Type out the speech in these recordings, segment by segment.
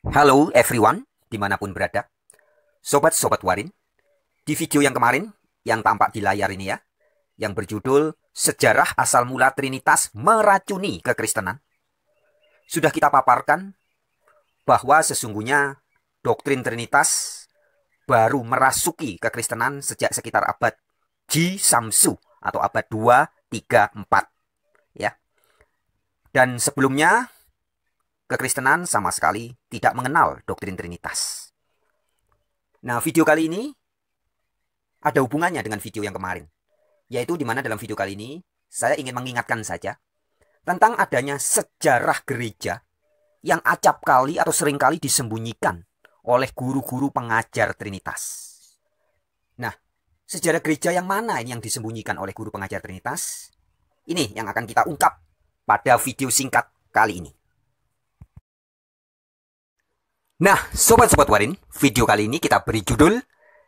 Halo everyone, dimanapun berada. Sobat-sobat Warin, di video yang kemarin, yang tampak di layar ini ya, yang berjudul Sejarah Asal Mula Trinitas Meracuni Kekristenan, sudah kita paparkan bahwa sesungguhnya doktrin Trinitas baru merasuki kekristenan sejak sekitar abad Ji-samsu atau abad 2, 3, 4. Ya. Dan sebelumnya kekristenan sama sekali tidak mengenal doktrin Trinitas. Nah, video kali ini ada hubungannya dengan video yang kemarin. Yaitu di mana dalam video kali ini saya ingin mengingatkan saja tentang adanya sejarah gereja yang acap kali atau seringkali disembunyikan oleh guru-guru pengajar Trinitas. Nah, sejarah gereja yang mana ini yang disembunyikan oleh guru pengajar Trinitas? Ini yang akan kita ungkap pada video singkat kali ini. Nah, sobat-sobat Warin, video kali ini kita beri judul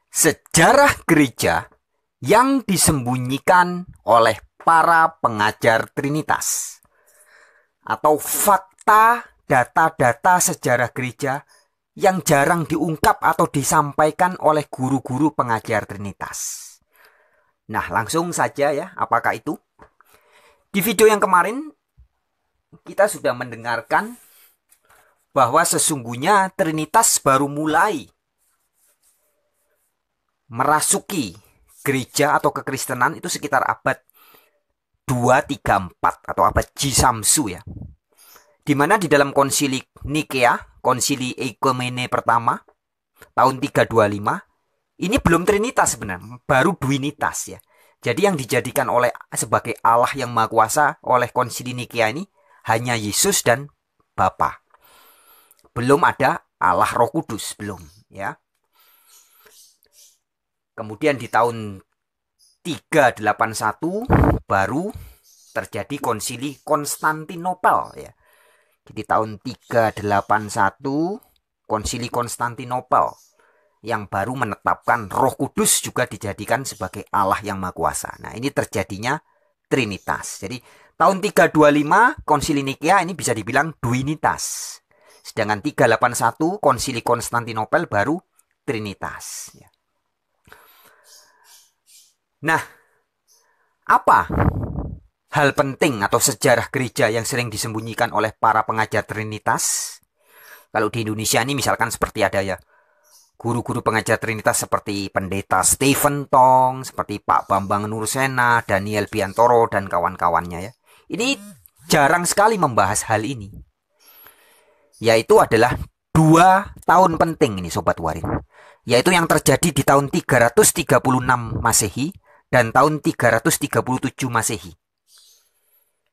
Sejarah Gereja yang disembunyikan oleh para pengajar Trinitas, atau fakta data-data sejarah gereja yang jarang diungkap atau disampaikan oleh guru-guru pengajar Trinitas. Nah, langsung saja ya, apakah itu? Di video yang kemarin kita sudah mendengarkan bahwa sesungguhnya Trinitas baru mulai merasuki gereja atau kekristenan itu sekitar abad 2, 3, 4 atau abad Ji-samsu ya. Di mana di dalam konsili Nikea, konsili Ekumene pertama tahun 325, ini belum Trinitas sebenarnya, baru Duinitas ya. Jadi yang dijadikan oleh sebagai Allah yang Maha Kuasa oleh konsili Nikea ini hanya Yesus dan Bapa. Belum ada Allah Roh Kudus, belum ya. Kemudian di tahun 381 baru terjadi konsili Konstantinopel ya. Jadi tahun 381 konsili Konstantinopel yang baru menetapkan Roh Kudus juga dijadikan sebagai Allah yang Maha Kuasa. Nah, ini terjadinya Trinitas. Jadi tahun 325 konsili Nikea ini bisa dibilang Duinitas. Sedangkan 381 konsili Konstantinopel baru Trinitas. Nah, apa hal penting atau sejarah gereja yang sering disembunyikan oleh para pengajar Trinitas? Kalau di Indonesia ini misalkan seperti ada ya, guru-guru pengajar Trinitas seperti Pendeta Stephen Tong, seperti Pak Bambang Nursena, Daniel Biantoro, dan kawan-kawannya ya. Ini jarang sekali membahas hal ini. Yaitu adalah 2 tahun penting ini Sobat Warin. Yaitu yang terjadi di tahun 336 Masehi dan tahun 337 Masehi.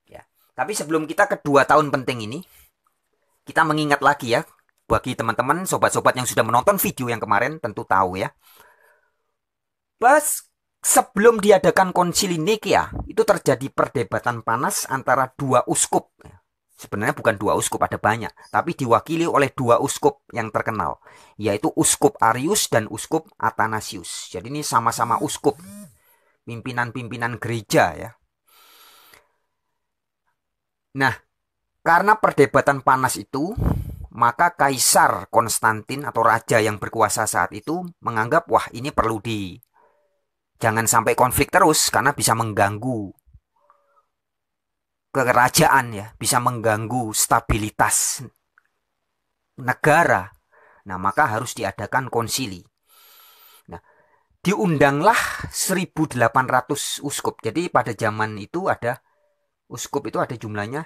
Ya. Tapi sebelum kita ke 2 tahun penting ini, kita mengingat lagi ya, bagi teman-teman, sobat-sobat yang sudah menonton video yang kemarin tentu tahu ya. Pas sebelum diadakan konsili Nikea, itu terjadi perdebatan panas antara 2 uskup. Sebenarnya bukan 2 uskup, ada banyak, tapi diwakili oleh 2 uskup yang terkenal, yaitu uskup Arius dan uskup Athanasius. Jadi ini sama-sama uskup, pimpinan-pimpinan gereja ya. Nah, karena perdebatan panas itu, maka Kaisar Konstantin atau raja yang berkuasa saat itu menganggap wah ini perlu jangan sampai konflik terus karena bisa mengganggu kerajaan ya, bisa mengganggu stabilitas negara. Nah, maka harus diadakan konsili. Nah, diundanglah 1.800 uskup. Jadi pada zaman itu ada uskup itu ada jumlahnya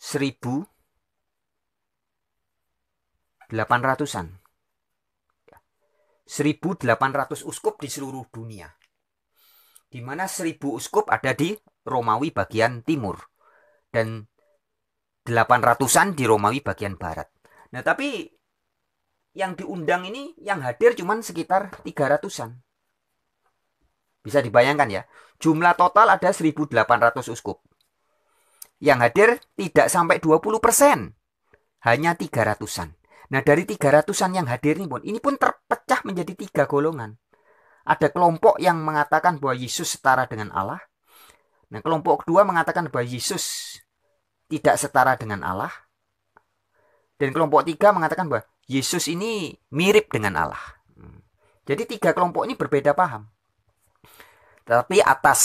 1.800-an. 1.800 uskup di seluruh dunia. Di mana 1.000 uskup ada di Romawi bagian timur. Dan 800-an di Romawi bagian barat. Nah, tapi yang diundang ini yang hadir cuma sekitar 300-an. Bisa dibayangkan ya. Jumlah total ada 1.800 uskup. Yang hadir tidak sampai 20%. Hanya 300-an. Nah, dari 300-an yang hadir ini pun terpecah menjadi 3 golongan. Ada kelompok yang mengatakan bahwa Yesus setara dengan Allah. Nah, kelompok kedua mengatakan bahwa Yesus tidak setara dengan Allah. Dan kelompok 3 mengatakan bahwa Yesus ini mirip dengan Allah. Jadi 3 kelompok ini berbeda paham. Tetapi atas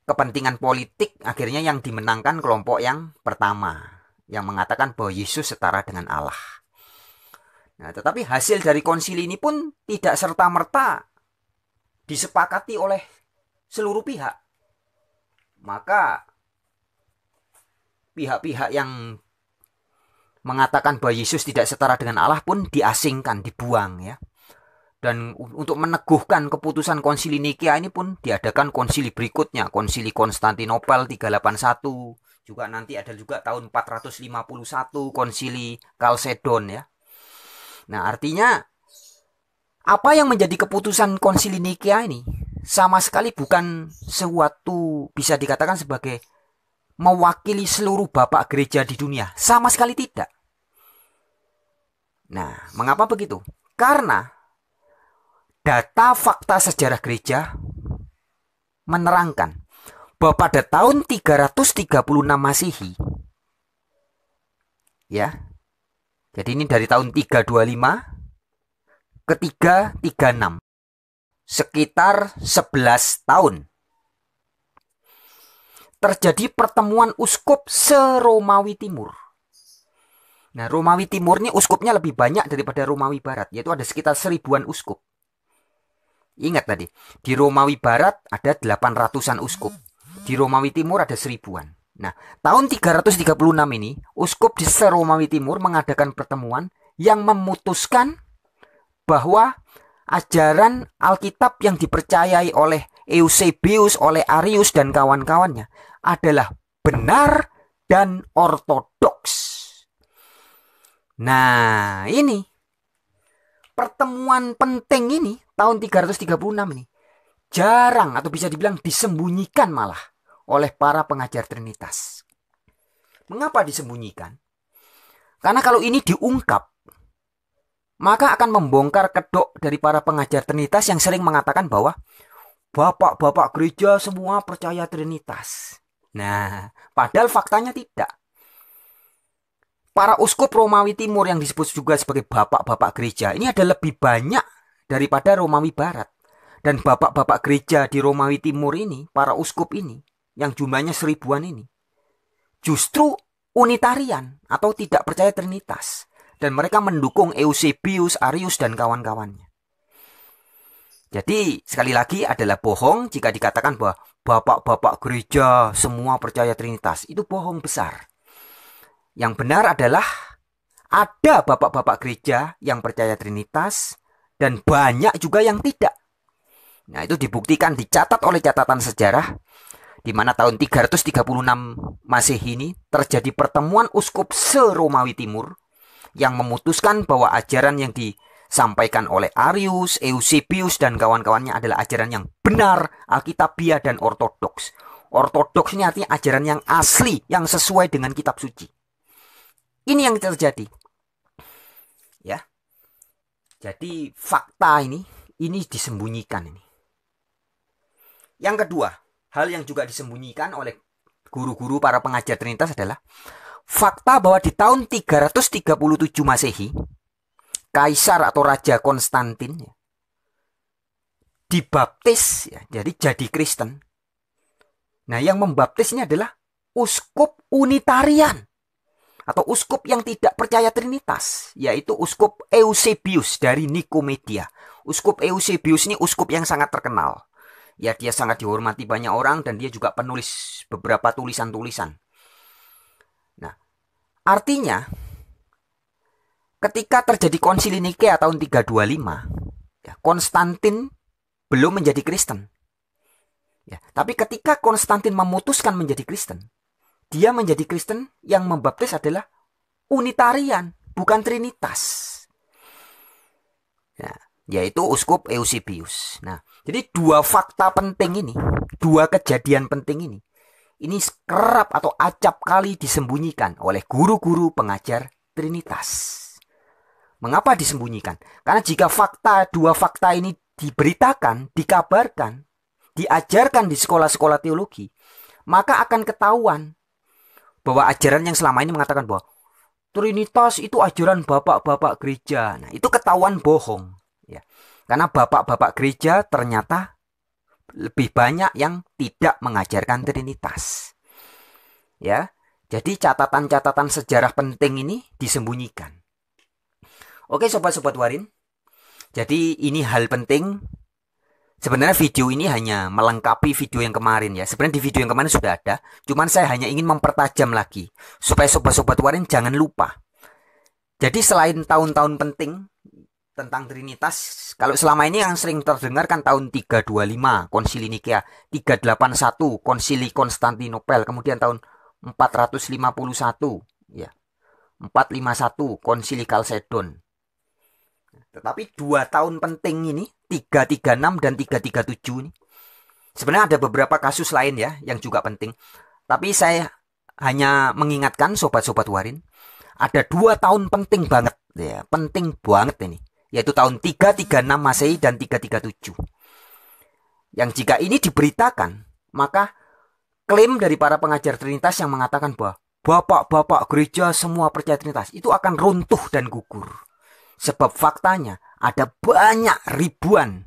kepentingan politik akhirnya yang dimenangkan kelompok yang pertama, yang mengatakan bahwa Yesus setara dengan Allah. Nah, tetapi hasil dari konsili ini pun tidak serta-merta disepakati oleh seluruh pihak. Maka pihak-pihak yang mengatakan bahwa Yesus tidak setara dengan Allah pun diasingkan, dibuang ya. Dan untuk meneguhkan keputusan konsili Nikea ini pun diadakan konsili berikutnya, konsili Konstantinopel 381, juga nanti ada juga tahun 451 konsili Kalsedon ya. Nah, artinya apa yang menjadi keputusan konsili Nikea ini sama sekali bukan sesuatu bisa dikatakan sebagai mewakili seluruh bapak gereja di dunia, sama sekali tidak. Nah, mengapa begitu? Karena data fakta sejarah gereja menerangkan bahwa pada tahun 336 Masehi ya. Jadi ini dari tahun 325 ke 336. Sekitar 11 tahun. Terjadi pertemuan uskup se-Romawi Timur. Nah, Romawi Timur ini uskupnya lebih banyak daripada Romawi Barat, yaitu ada sekitar 1000-an uskup. Ingat tadi, di Romawi Barat ada 800-an uskup. Di Romawi Timur ada 1000-an. Nah, tahun 336 ini, uskup di se-Romawi Timur mengadakan pertemuan yang memutuskan bahwa ajaran Alkitab yang dipercayai oleh Eusebius, oleh Arius dan kawan-kawannya adalah benar dan ortodoks. Nah, ini pertemuan penting ini tahun 336 ini jarang atau bisa dibilang disembunyikan malah oleh para pengajar Trinitas. Mengapa disembunyikan? Karena kalau ini diungkap, maka akan membongkar kedok dari para pengajar Trinitas yang sering mengatakan bahwa bapak-bapak gereja semua percaya Trinitas. Nah, padahal faktanya tidak. Para uskup Romawi Timur yang disebut juga sebagai bapak-bapak gereja ini ada lebih banyak daripada Romawi Barat. Dan bapak-bapak gereja di Romawi Timur ini, para uskup ini, yang jumlahnya 1000-an ini, justru unitarian atau tidak percaya Trinitas. Dan mereka mendukung Eusebius, Arius, dan kawan-kawannya. Jadi sekali lagi adalah bohong jika dikatakan bahwa bapak-bapak gereja semua percaya Trinitas. Itu bohong besar. Yang benar adalah ada bapak-bapak gereja yang percaya Trinitas dan banyak juga yang tidak. Nah, itu dibuktikan, dicatat oleh catatan sejarah di mana tahun 336 Masehi ini terjadi pertemuan uskup se-Romawi Timur yang memutuskan bahwa ajaran yang disampaikan oleh Arius, Eusebius, dan kawan-kawannya adalah ajaran yang benar, alkitabiah, dan ortodoks. Ortodoks ini artinya ajaran yang asli, yang sesuai dengan kitab suci. Ini yang terjadi. Ya. Jadi fakta ini disembunyikan ini. Yang kedua, hal yang juga disembunyikan oleh guru-guru para pengajar Trinitas adalah fakta bahwa di tahun 337 Masehi, Kaisar atau Raja Konstantin dibaptis, ya, jadi Kristen. Nah, yang membaptis ini adalah uskup unitarian atau uskup yang tidak percaya Trinitas, yaitu uskup Eusebius dari Nikomedia. Uskup Eusebius ini uskup yang sangat terkenal. Ya, dia sangat dihormati banyak orang dan dia juga penulis beberapa tulisan-tulisan. Nah, artinya ketika terjadi konsili Nikea tahun 325, ya, Konstantin belum menjadi Kristen. Ya, tapi ketika Konstantin memutuskan menjadi Kristen, dia menjadi Kristen yang membaptis adalah unitarian, bukan Trinitas. Ya, yaitu uskup Eusebius. Nah, jadi dua fakta penting ini, dua kejadian penting ini kerap atau acap kali disembunyikan oleh guru-guru pengajar Trinitas. Mengapa disembunyikan? Karena jika dua fakta ini diberitakan, dikabarkan, diajarkan di sekolah-sekolah teologi, maka akan ketahuan bahwa ajaran yang selama ini mengatakan bahwa Trinitas itu ajaran bapak-bapak gereja. Nah, itu ketahuan bohong. Ya. Karena bapak-bapak gereja ternyata lebih banyak yang tidak mengajarkan Trinitas. Ya, jadi catatan-catatan sejarah penting ini disembunyikan. Oke sobat-sobat Warin, jadi ini hal penting. Sebenarnya video ini hanya melengkapi video yang kemarin ya. Sebenarnya di video yang kemarin sudah ada, cuman saya hanya ingin mempertajam lagi supaya sobat-sobat Warin jangan lupa. Jadi selain tahun-tahun penting tentang Trinitas, kalau selama ini yang sering terdengar kan tahun 325 Konsili Nikea, 381 Konsili Konstantinopel, kemudian tahun 451 ya. 451 Konsili Kalsedon. Tetapi 2 tahun penting ini, 336 dan 337 ini, sebenarnya ada beberapa kasus lain ya yang juga penting. Tapi saya hanya mengingatkan sobat-sobat Warin, ada 2 tahun penting banget ya, penting banget ini, yaitu tahun 336 Masehi dan 337. Yang jika ini diberitakan, maka klaim dari para pengajar Trinitas yang mengatakan bahwa bapak-bapak gereja semua percaya Trinitas itu akan runtuh dan gugur. Sebab faktanya ada banyak ribuan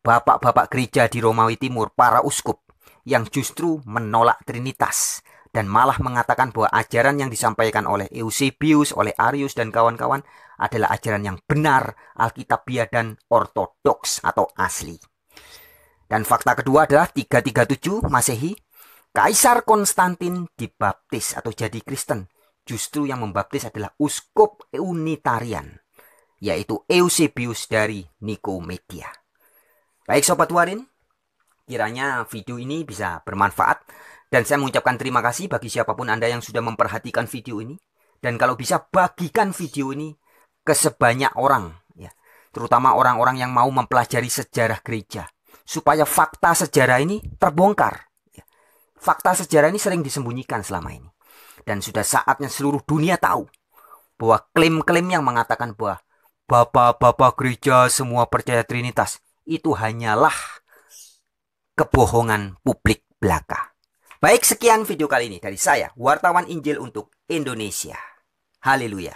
bapak-bapak gereja di Romawi Timur, para uskup, yang justru menolak Trinitas dan malah mengatakan bahwa ajaran yang disampaikan oleh Eusebius, oleh Arius dan kawan-kawan adalah ajaran yang benar, alkitabiah dan ortodoks atau asli. Dan fakta kedua adalah 337 Masehi, Kaisar Konstantin dibaptis atau jadi Kristen. Justru yang membaptis adalah uskup Unitarian, yaitu Eusebius dari Nikomedia. Baik sobat Warin, kiranya video ini bisa bermanfaat dan saya mengucapkan terima kasih bagi siapapun Anda yang sudah memperhatikan video ini. Dan kalau bisa bagikan video ini ke sebanyak orang ya, terutama orang-orang yang mau mempelajari sejarah gereja, supaya fakta sejarah ini terbongkar. Fakta sejarah ini sering disembunyikan selama ini. Dan sudah saatnya seluruh dunia tahu bahwa klaim-klaim yang mengatakan bahwa bapak-bapak gereja semua percaya Trinitas itu hanyalah kebohongan publik belaka. Baik, sekian video kali ini dari saya, wartawan Injil untuk Indonesia. Haleluya.